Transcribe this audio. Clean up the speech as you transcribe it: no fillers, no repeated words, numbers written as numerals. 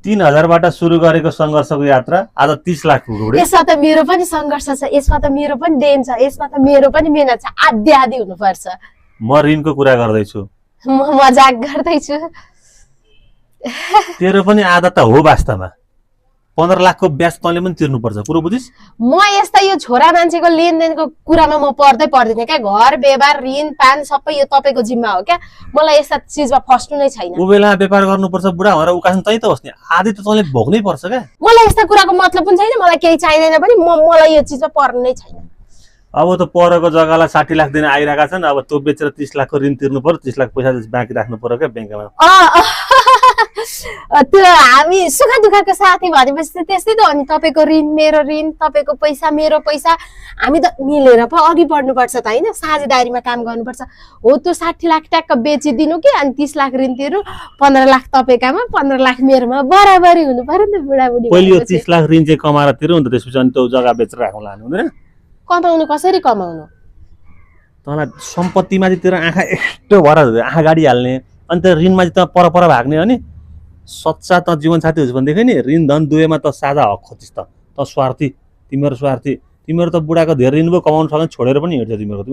3,000 बाट सुरु गरेको संघर्षको यात्रा आज 30 लाख पुग्यो। यसमा त मेरो पनि संघर्ष छ, यसमा त मेरो पनि देन छ, यसमा त मेरो पनि मेहनत छ, आधी आधी हुनुपर्छ। म ऋणको कुरा गर्दैछु, म मजाक गर्दैछु। तेरो पनि आधा त हो वास्तवमा। 15 लाखको ब्याज तँले पनि तिर्नुपर्छ, कुरो बुझिस्? म यस्ता यो छोरा मान्छेको लेनदेनको कुरामा म पर्दैन क्या। घर व्यवहार ऋण पान सबै यो तपाईँको जिम्मा हो क्या। मलाई यस्ता चिजमा फस्नु नै छैन। ऊ बेला व्यापार गर्नुपर्छ, बुढा भएर उकास्न तै त होस् नि, आधी त तँले भोग्नै पर्छ क्या। मलाई यस्ता कुराको मतलब पनि छैन, मलाई केही चाहिँदैन पनि, मलाई यो चिजमा पर्नु नै छैन। अब त परको जग्गालाई 60 लाख दिन आइरहेका छन्, अब त्यो बेचेर 30 लाखको ऋण तिर्नु पर्यो, 30 लाख पैसा बाँकी राख्नु पर्यो क्या ब्याङ्कमा। त्यो हामी सुख दुःखको साथी भनेपछि त्यस्तै त हो नि। तपाईँको ऋण मेरो ऋण, तपाईँको पैसा मेरो पैसा, हामी त मिलेर पो अघि बढ्नुपर्छ त होइन? साझेदारीमा काम गर्नुपर्छ। हो त्यो 60 लाख ट्याक्क बेचिदिनु कि अनि 30 लाख ऋण तिर्नु, 15 लाख तपाईँकामा 15 लाख मेरोमा, बराबरी हुनु पर्यो नि त बुढाबुढी। पहिले यो 30 लाख ऋण चाहिँ कमाएर तिर्नु नि त, त्यसपछि अनि त्यो जग्गा बेचेर राख्नु लानु हुँदैन? कमाउनु कसरी कमाउनु? तँलाई सम्पत्तिमा चाहिँ तेरो आँखा यस्तो भएर आँखा गाडी हाल्ने, अनि त्यो ऋणमा चाहिँ त पर भाग्ने हो नि। सच्चा त जीवनसाथी हुन्छ भनेदेखि नि ऋण धन दुवैमा त साझा हक खोजिस् त। स्वार्थी, तिमीहरू स्वार्थी, तिमीहरू त बुढाको धेरै ऋण भयो, कमाउनु सक्ने छोडेर पनि हिँड्छ तिमीहरू।